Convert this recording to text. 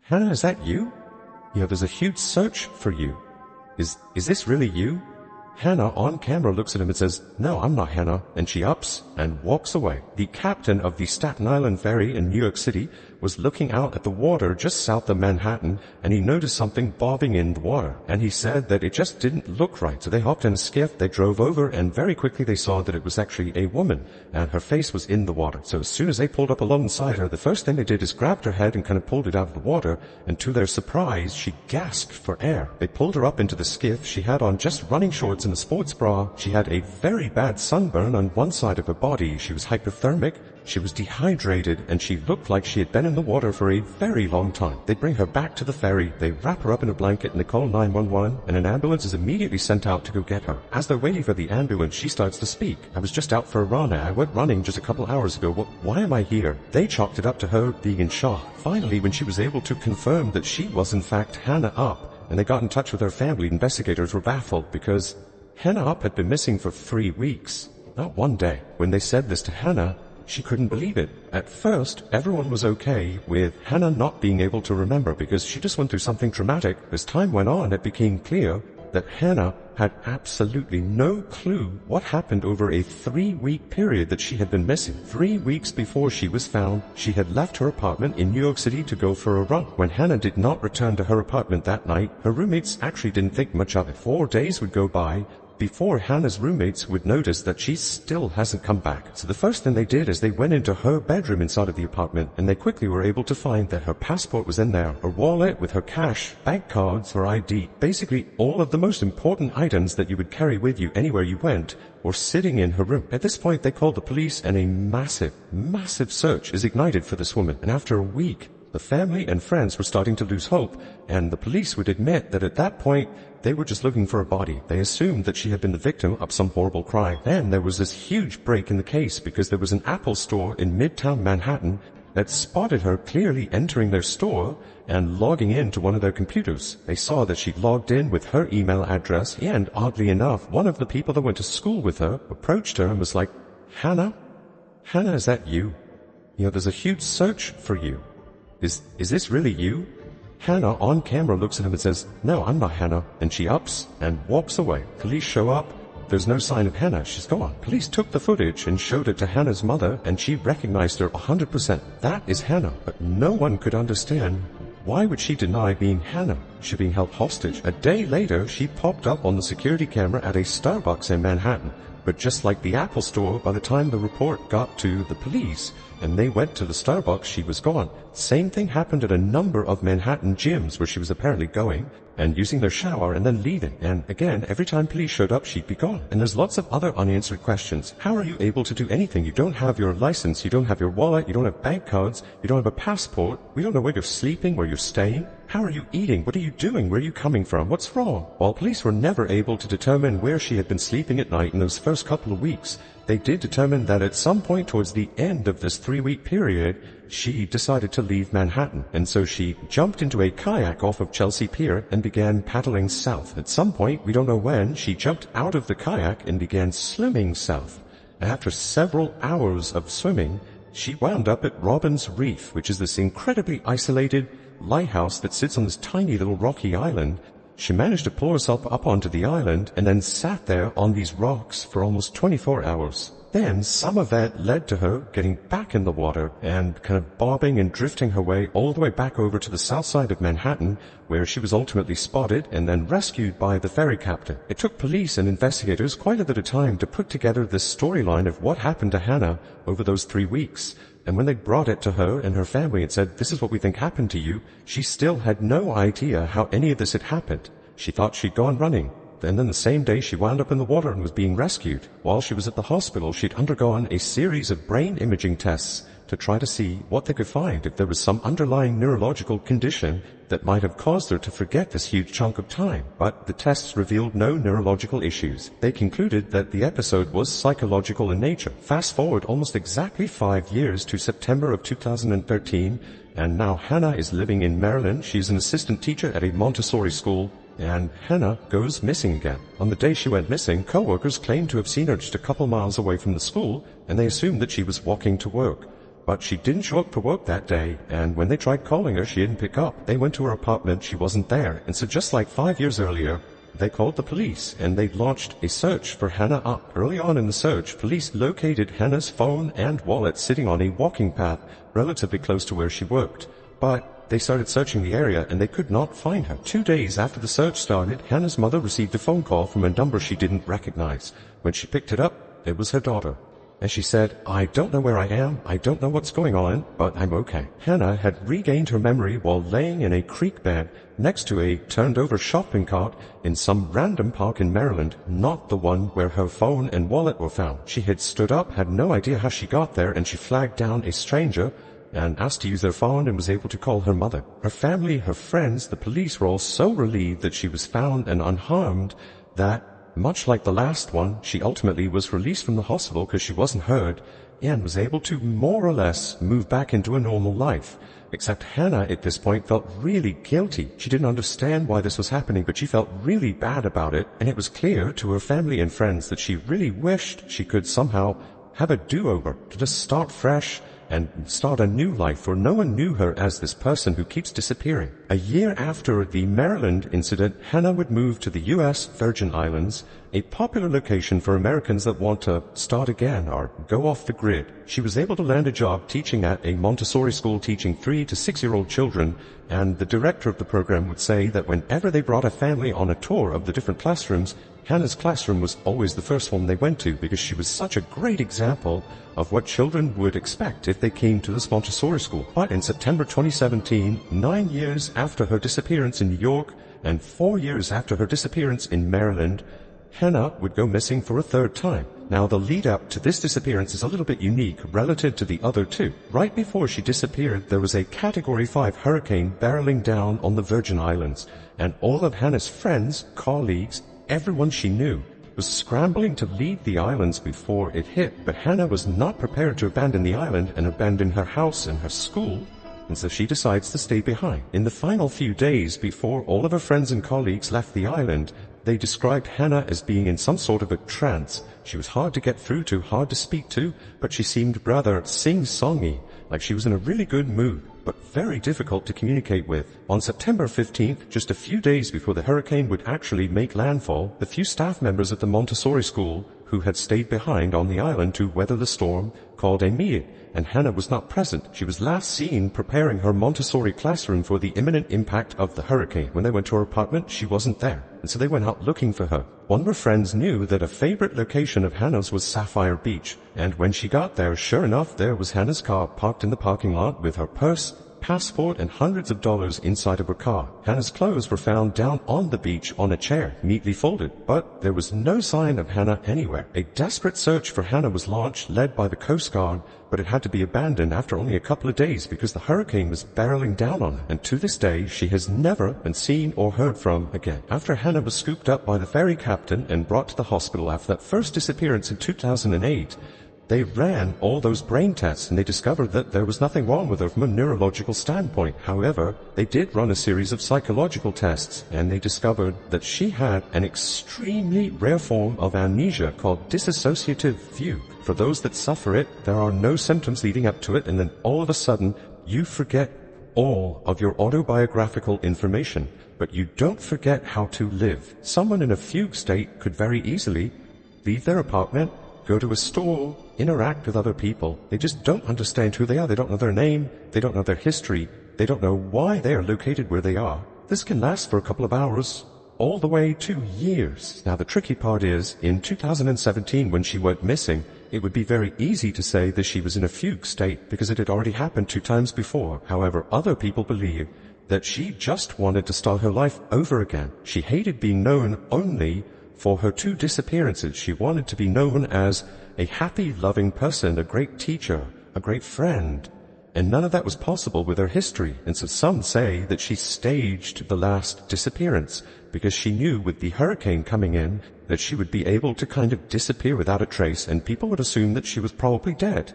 Hannah, is that you? There's a huge search for you. Is this really you? Hannah on camera looks at him and says, "No, I'm not Hannah," and she ups and walks away. The captain of the Staten Island ferry in New York City was looking out at the water just south of Manhattan, and he noticed something bobbing in the water, and he said that it just didn't look right. So they hopped in a skiff, they drove over, and very quickly they saw that it was actually a woman, and her face was in the water. So as soon as they pulled up alongside her, the first thing they did is grabbed her head and kind of pulled it out of the water, and to their surprise, she gasped for air. They pulled her up into the skiff. She had on just running shorts and a sports bra. She had a very bad sunburn on one side of her body. She was hypothermic. She was dehydrated, and she looked like she had been in the water for a very long time. They bring her back to the ferry, they wrap her up in a blanket, and they call 911, and an ambulance is immediately sent out to go get her. As they're waiting for the ambulance, she starts to speak. "I was just out for a run. I went running just a couple hours ago. Why am I here?" They chalked it up to her being in shock. Finally, when she was able to confirm that she was in fact Hannah Up, and they got in touch with her family, investigators were baffled because Hannah Up had been missing for 3 weeks, not one day. When they said this to Hannah, she couldn't believe it. At first, everyone was okay with Hannah not being able to remember because she just went through something traumatic. As time went on, it became clear that Hannah had absolutely no clue what happened over a 3-week period that she had been missing. 3 weeks before she was found, she had left her apartment in New York City to go for a run. When Hannah did not return to her apartment that night, her roommates actually didn't think much of it. 4 days would go by before Hannah's roommates would notice that she still hasn't come back. So the first thing they did is they went into her bedroom inside of the apartment, and they quickly were able to find that her passport was in there, her wallet with her cash, bank cards, her ID. Basically, all of the most important items that you would carry with you anywhere you went were sitting in her room. At this point, they called the police, and a massive search is ignited for this woman. And after a week, the family and friends were starting to lose hope, and the police would admit that at that point, they were just looking for a body. They assumed that she had been the victim of some horrible crime. Then there was this huge break in the case because there was an Apple store in Midtown Manhattan that spotted her clearly entering their store and logging into one of their computers. They saw that she'd logged in with her email address, and oddly enough, one of the people that went to school with her approached her and was like, "Hannah? Hannah, is that you? There's a huge search for you. Is this really you?" Hannah on camera looks at him and says, "No, I'm not Hannah," and she ups and walks away. Police show up. There's no sign of Hannah. She's gone. Police took the footage and showed it to Hannah's mother, and she recognized her 100%. That is Hannah, but no one could understand why would she deny being Hannah. She being held hostage. A day later, she popped up on the security camera at a Starbucks in Manhattan. But just like the Apple store, by the time the report got to the police and they went to the Starbucks, she was gone. Same thing happened at a number of Manhattan gyms where she was apparently going and using their shower and then leaving. And again, every time police showed up, she'd be gone. And there's lots of other unanswered questions. How are you able to do anything? You don't have your license, you don't have your wallet, you don't have bank cards, you don't have a passport. We don't know where you're sleeping, where you're staying. How are you eating? What are you doing? Where are you coming from? What's wrong? While police were never able to determine where she had been sleeping at night in those first couple of weeks, they did determine that at some point towards the end of this 3-week period, she decided to leave Manhattan. And so she jumped into a kayak off of Chelsea Pier and began paddling south. At some point, we don't know when, she jumped out of the kayak and began swimming south. And after several hours of swimming, she wound up at Robbins Reef, which is this incredibly isolated lighthouse that sits on this tiny little rocky island. She managed to pull herself up onto the island and then sat there on these rocks for almost 24 hours. Then some of that led to her getting back in the water and kind of bobbing and drifting her way all the way back over to the south side of Manhattan, where she was ultimately spotted and then rescued by the ferry captain. It took police and investigators quite a bit of time to put together this storyline of what happened to Hannah over those 3 weeks. And when they brought it to her and her family and said, "This is what we think happened to you," she still had no idea how any of this had happened. She thought she'd gone running. Then the same day she wound up in the water and was being rescued. While she was at the hospital, she'd undergone a series of brain imaging tests to try to see what they could find, if there was some underlying neurological condition that might have caused her to forget this huge chunk of time. But the tests revealed no neurological issues. They concluded that the episode was psychological in nature. Fast forward almost exactly 5 years to September of 2013, and now Hannah is living in Maryland. She's an assistant teacher at a Montessori school. And Hannah goes missing again. On the day she went missing, co-workers claimed to have seen her just a couple miles away from the school, and they assumed that she was walking to work. but she didn't show up for work that day, and when they tried calling her, she didn't pick up. They went to her apartment, she wasn't there, and so just like 5 years earlier, they called the police, and they launched a search for Hannah Up. Early on in the search, police located Hannah's phone and wallet sitting on a walking path relatively close to where she worked, but they started searching the area and they could not find her. 2 days after the search started, Hannah's mother received a phone call from a number she didn't recognize. When she picked it up, it was her daughter. And she said, "I don't know where I am, I don't know what's going on, but I'm okay." Hannah had regained her memory while laying in a creek bed next to a turned-over shopping cart in some random park in Maryland, not the one where her phone and wallet were found. She had stood up, had no idea how she got there, and she flagged down a stranger and asked to use their phone and was able to call her mother. Her family, her friends, the police were all so relieved that she was found and unharmed that, much like the last one, she ultimately was released from the hospital because she wasn't hurt and was able to more or less move back into a normal life. Except Hannah at this point felt really guilty. She didn't understand why this was happening, but she felt really bad about it, and it was clear to her family and friends that she really wished she could somehow have a do-over, to just start fresh and start a new life, for no one knew her as this person who keeps disappearing. A year after the Maryland incident, Hannah would move to the U.S. Virgin Islands, a popular location for Americans that want to start again or go off the grid. She was able to land a job teaching at a Montessori school teaching 3 to 6-year-old children, and the director of the program would say that whenever they brought a family on a tour of the different classrooms, Hannah's classroom was always the first one they went to because she was such a great example of what children would expect if they came to this Montessori school. But in September 2017, 9 years after her disappearance in New York and 4 years after her disappearance in Maryland, Hannah would go missing for a third time. Now, the lead up to this disappearance is a little bit unique relative to the other two. Right before she disappeared, there was a Category 5 hurricane barreling down on the Virgin Islands, and all of Hannah's friends, colleagues, everyone she knew was scrambling to leave the islands before it hit, but Hannah was not prepared to abandon the island and abandon her house and her school, and so she decides to stay behind. In the final few days before all of her friends and colleagues left the island, they described Hannah as being in some sort of a trance. She was hard to get through to, hard to speak to, but she seemed rather sing-songy, like she was in a really good mood, but very difficult to communicate with. On September 15th, just a few days before the hurricane would actually make landfall, the few staff members at the Montessori school who had stayed behind on the island to weather the storm called a meeting, and Hannah was not present. She was last seen preparing her Montessori classroom for the imminent impact of the hurricane. When they went to her apartment, she wasn't there, and so they went out looking for her. One of her friends knew that a favorite location of Hannah's was Sapphire Beach, and when she got there, sure enough, there was Hannah's car parked in the parking lot with her purse, passport, and hundreds of dollars inside of her car. Hannah's clothes were found down on the beach on a chair, neatly folded, but there was no sign of Hannah anywhere. A desperate search for Hannah was launched, led by the Coast Guard, but it had to be abandoned after only a couple of days because the hurricane was barreling down on her, and to this day, she has never been seen or heard from again. After Hannah was scooped up by the ferry captain and brought to the hospital after that first disappearance in 2008, they ran all those brain tests and they discovered that there was nothing wrong with her from a neurological standpoint. However, they did run a series of psychological tests and they discovered that she had an extremely rare form of amnesia called dissociative fugue. For those that suffer it, there are no symptoms leading up to it, and then all of a sudden, you forget all of your autobiographical information, but you don't forget how to live. Someone in a fugue state could very easily leave their apartment, go to a store, interact with other people. They just don't understand who they are. They don't know their name. They don't know their history. They don't know why they are located where they are. This can last for a couple of hours, all the way to years. Now, the tricky part is, in 2017, when she went missing, it would be very easy to say that she was in a fugue state because it had already happened 2 times before. However, other people believe that she just wanted to start her life over again. She hated being known only for her 2 disappearances. She wanted to be known as a happy, loving person, a great teacher, a great friend, and none of that was possible with her history. And so some say that she staged the last disappearance because she knew with the hurricane coming in that she would be able to kind of disappear without a trace, and people would assume that she was probably dead.